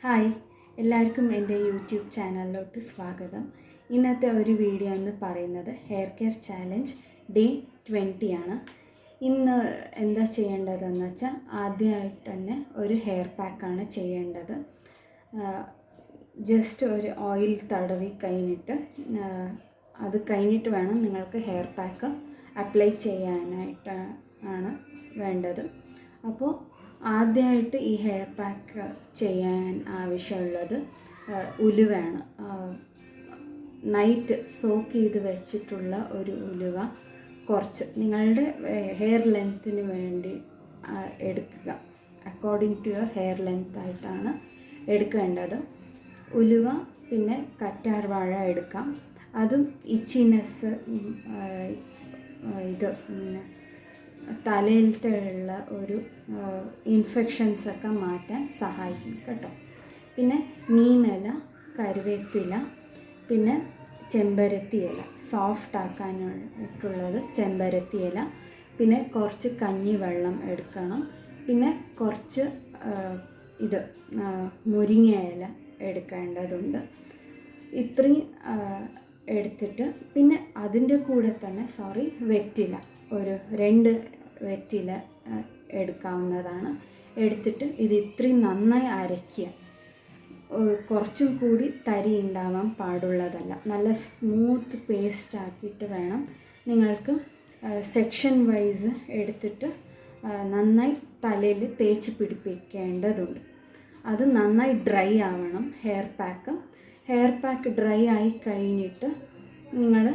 Hi, എല്ലാവർക്കും എൻ്റെ YouTube ചാനലിലോട്ട് സ്വാഗതം. ഇന്നത്തെ ഒരു വീഡിയോ എന്ന് പറയുന്നത് ഹെയർ കെയർ ചാലഞ്ച് ഡേ 20 ആണ്. ഇന്ന് എന്താ ചെയ്യേണ്ടതെന്ന് വെച്ചാൽ ആദ്യമായിട്ട് തന്നെ ഒരു ഹെയർ പാക്കാണ് ചെയ്യേണ്ടത്. ജസ്റ്റ് ഒരു ഓയിൽ തടവി കഴിഞ്ഞിട്ട് അത് കഴിഞ്ഞിട്ട് വേണം നിങ്ങൾക്ക് ഹെയർ പാക്ക് അപ്ലൈ ചെയ്യാനായിട്ടാണ് വേണ്ടത്. അപ്പോൾ ആദ്യമായിട്ട് ഈ ഹെയർ പാക്ക് ചെയ്യാൻ ആവശ്യമുള്ളത് ഉലുവയാണ്. നൈറ്റ് സോക്ക് ചെയ്ത് വെച്ചിട്ടുള്ള ഒരു ഉലുവ കുറച്ച് നിങ്ങളുടെ ഹെയർ ലെങ്ത്തിന് വേണ്ടി എടുക്കുക. According to your hair length ആയിട്ടാണ് എടുക്കേണ്ടത്. ഉലുവ, പിന്നെ കറ്റാർവാഴ എടുക്കാം. അതും ഇച്ചിനെസ് തലയിലത്തുള്ള ഒരു ഇൻഫെക്ഷൻസൊക്കെ മാറ്റാൻ സഹായിക്കും കേട്ടോ. പിന്നെ നീമില, കറിവേപ്പില, പിന്നെ ചെമ്പരത്തി ഇല, സോഫ്റ്റ് ആക്കാനായിട്ടുള്ളത് ചെമ്പരത്തി ഇല, പിന്നെ കുറച്ച് കഞ്ഞിവെള്ളം എടുക്കണം. പിന്നെ കുറച്ച് മുരിങ്ങ ഇല എടുക്കേണ്ടതുണ്ട്. ഇത്രയും എടുത്തിട്ട് പിന്നെ അതിൻ്റെ കൂടെ തന്നെ വെറ്റില, ഒരു 2 വെറ്റില എടുക്കാവുന്നതാണ്. എടുത്തിട്ട് ഇത് ഇത്രയും നന്നായി അരയ്ക്കുക. കുറച്ചും കൂടി തരി ഉണ്ടാവാൻ പാടുള്ളതല്ല. നല്ല സ്മൂത്ത് പേസ്റ്റ് ആക്കിയിട്ട് വേണം നിങ്ങൾക്ക് സെക്ഷൻ വൈസ് എടുത്തിട്ട് നന്നായി തലയിൽ തേച്ച് പിടിപ്പിക്കേണ്ടതുണ്ട്. അത് നന്നായി ഡ്രൈ ആവണം ഹെയർ പാക്ക് ഡ്രൈ ആയി കഴിഞ്ഞിട്ട് നിങ്ങൾ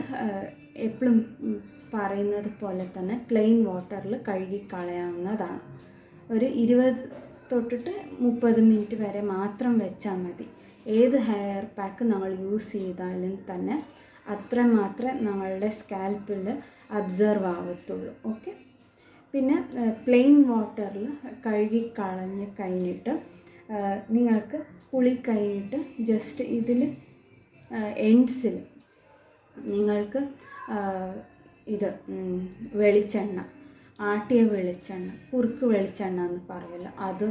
എപ്പോഴും പറയുന്നത് പോലെ തന്നെ പ്ലെയിൻ വാട്ടറിൽ കഴുകിക്കളയാവുന്നതാണ്. ഒരു 20 തൊട്ടിട്ട് 30 മിനിറ്റ് വരെ മാത്രം വെച്ചാൽ മതി. ഏത് ഹെയർ പാക്ക് നമ്മൾ യൂസ് ചെയ്താലും തന്നെ അത്രമാത്രം നമ്മളുടെ സ്കാൽപ്പിൽ അബ്സർവ് ആവത്തുള്ളൂ. ഓക്കെ. പിന്നെ പ്ലെയിൻ വാട്ടറിൽ കഴുകിക്കളഞ്ഞ് കഴിഞ്ഞിട്ട് നിങ്ങൾക്ക് കുളി കഴിഞ്ഞിട്ട് ജസ്റ്റ് ഇതിൽ എൻഡ്സിൽ നിങ്ങൾക്ക് വെളിച്ചെണ്ണ, ആട്ടിയ വെളിച്ചെണ്ണ, കുറുക്ക് വെളിച്ചെണ്ണ എന്ന് പറയുമല്ലോ, അത്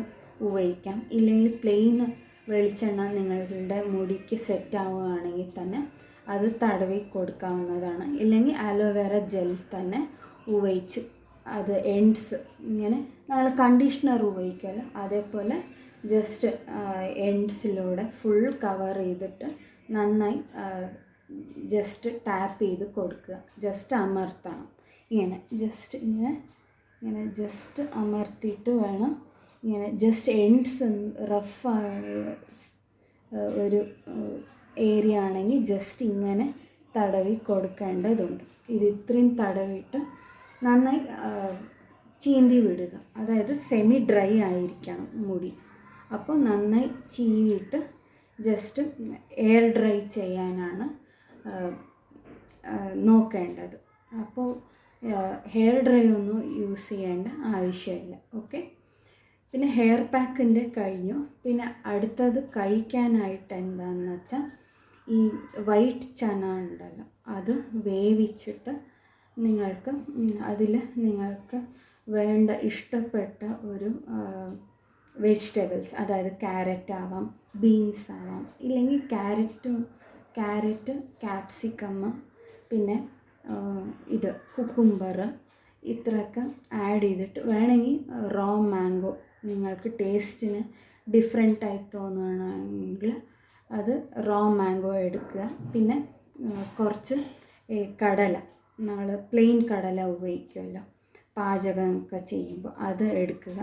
ഉപയോഗിക്കാം. ഇല്ലെങ്കിൽ പ്ലെയിൻ വെളിച്ചെണ്ണ നിങ്ങളുടെ മുടിക്ക് സെറ്റ് ആവുകയാണെങ്കിൽ തന്നെ അത് തടവി കൊടുക്കാവുന്നതാണ്. ഇല്ലെങ്കിൽ അലോവേറ ജെൽ തന്നെ ഉപയോഗിച്ച് അത് എൻഡ്സ് ഇങ്ങനെ നമ്മൾ കണ്ടീഷണർ ഉപയോഗിക്കുമല്ലോ, അതേപോലെ ജസ്റ്റ് എൻഡ്സിലൂടെ ഫുൾ കവർ ചെയ്തിട്ട് നന്നായി ജസ്റ്റ് ടാപ്പ് ചെയ്ത് കൊടുക്കുക. ജസ്റ്റ് അമർത്തണം. ഇങ്ങനെ ജസ്റ്റ് അമർത്തിയിട്ട് വേണം ഇങ്ങനെ ജസ്റ്റ് എൻഡ്സ് റഫായ ഒരു ഏരിയ ആണെങ്കിൽ ജസ്റ്റ് ഇങ്ങനെ തടവി കൊടുക്കേണ്ടതുണ്ട്. ഇത് ഇത്രയും തടവിയിട്ട് നന്നായി ചീന്തി വിടുക. അതായത് സെമി ഡ്രൈ ആയിരിക്കണം മുടി. അപ്പോൾ നന്നായി ചീവിയിട്ട് ജസ്റ്റ് എയർ ഡ്രൈ ചെയ്യാനാണ് നോക്കേണ്ടത്. അപ്പോൾ ഹെയർ ഡ്രൈ ഒന്നും യൂസ് ചെയ്യേണ്ട ആവശ്യമില്ല. ഓക്കെ. പിന്നെ ഹെയർ പാക്കിൻ്റെ കഴിഞ്ഞു. പിന്നെ അടുത്തത് കഴിക്കാനായിട്ട് എന്താണെന്ന് വെച്ചാൽ ഈ വൈറ്റ് ചന ഉണ്ടല്ലോ, അത് വേവിച്ചിട്ട് നിങ്ങൾക്ക് വേണ്ട ഇഷ്ടപ്പെട്ട ഒരു വെജിറ്റബിൾസ്, അതായത് ക്യാരറ്റ് ആവാം, ബീൻസ് ആവാം, ഇല്ലെങ്കിൽ ക്യാരറ്റ്, ക്യാപ്സിക്കം, പിന്നെ കുക്കുംബർ, ഇത്രയൊക്കെ ആഡ് ചെയ്തിട്ട് വേണമെങ്കിൽ റോ മാംഗോ, നിങ്ങൾക്ക് ടേസ്റ്റിന് ഡിഫറെൻ്റായി തോന്നുകയാണെങ്കിൽ അത് റോ മാംഗോ എടുക്കുക. പിന്നെ കുറച്ച് കടല, നമ്മൾ പ്ലെയിൻ കടല ഉപയോഗിക്കുമല്ലോ പാചകമൊക്കെ ചെയ്യുമ്പോൾ, അത് എടുക്കുക.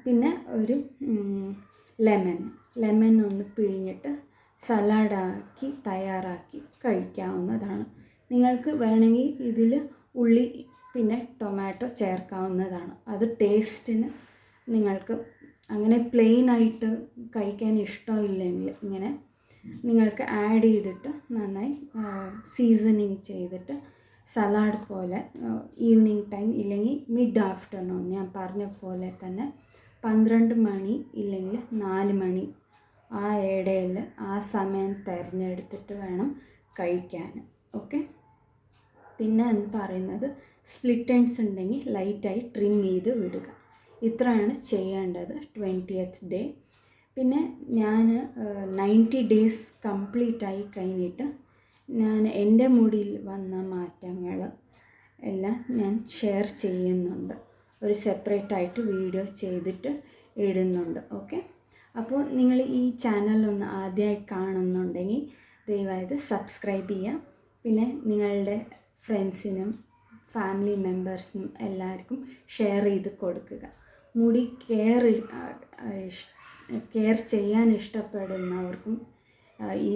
പിന്നെ ഒരു ലെമൺ ഒന്ന് പിഴിഞ്ഞിട്ട് സലാഡാക്കി തയ്യാറാക്കി കഴിക്കാവുന്നതാണ്. നിങ്ങൾക്ക് വേണമെങ്കിൽ ഇതിൽ ഉള്ളി പിന്നെ ടൊമാറ്റോ ചേർക്കാവുന്നതാണ്. അത് ടേസ്റ്റിന് നിങ്ങൾക്ക് അങ്ങനെ പ്ലെയിനായിട്ട് കഴിക്കാൻ ഇഷ്ടമില്ലെങ്കിൽ ഇങ്ങനെ നിങ്ങൾക്ക് ആഡ് ചെയ്തിട്ട് നന്നായി സീസണിങ് ചെയ്തിട്ട് സലാഡ് പോലെ ഈവനിങ് ടൈം ഇല്ലെങ്കിൽ മിഡ് ആഫ്റ്റർനൂൺ, ഞാൻ പറഞ്ഞ പോലെ തന്നെ 12 മണി ഇല്ലെങ്കിൽ 4 മണി ആ ഇടയിൽ ആ സമയം തിരഞ്ഞെടുത്തിട്ട് വേണം കഴിക്കാൻ. ഓക്കെ. പിന്നെ എന്ന് പറയുന്നത് സ്പ്ലിറ്റ് എൻഡ്സ് ഉണ്ടെങ്കിൽ ലൈറ്റായി ട്രിം ചെയ്ത് വിടുക. ഇത്രയാണ് ചെയ്യേണ്ടത് 20th ഡേ. പിന്നെ ഞാൻ 90 ഡേയ്സ് കംപ്ലീറ്റ് ആയി കഴിഞ്ഞിട്ട് ഞാൻ എൻ്റെ മുടിയിൽ വന്ന മാറ്റങ്ങൾ എല്ലാം ഞാൻ ഷെയർ ചെയ്യുന്നുണ്ട്. ഒരു സെപ്പറേറ്റായിട്ട് വീഡിയോ ചെയ്തിട്ട് ഇടുന്നുണ്ട്. ഓക്കെ, അപ്പോൾ നിങ്ങൾ ഈ ചാനലൊന്ന് ആദ്യമായി കാണുന്നുണ്ടെങ്കിൽ ദയവായത് സബ്സ്ക്രൈബ് ചെയ്യുക. പിന്നെ നിങ്ങളുടെ ഫ്രണ്ട്സിനും ഫാമിലി മെമ്പേഴ്സിനും എല്ലാവർക്കും ഷെയർ ചെയ്ത് കൊടുക്കുക. മുടി കെയർ ചെയ്യാൻ ഇഷ്ടപ്പെടുന്നവർക്കും ഈ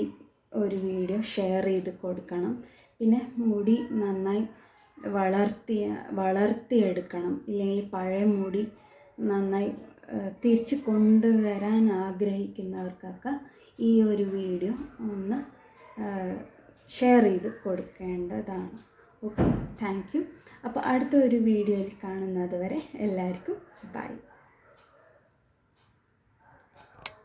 ഒരു വീഡിയോ ഷെയർ ചെയ്ത് കൊടുക്കണം. പിന്നെ മുടി നന്നായി വളർത്തിയെടുക്കണം, ഇല്ലെങ്കിൽ പഴയ മുടി നന്നായി തിരിച്ച് കൊണ്ടുവരാൻ ആഗ്രഹിക്കുന്നവർക്കൊക്കെ ഈ ഒരു വീഡിയോ ഒന്ന് ഷെയർ ചെയ്ത് കൊടുക്കേണ്ടതാണ്. Okay, thank you. അപ്പോൾ അടുത്ത ഒരു വീഡിയോയിൽ കാണുന്നത് വരെ എല്ലാവർക്കും ബൈ.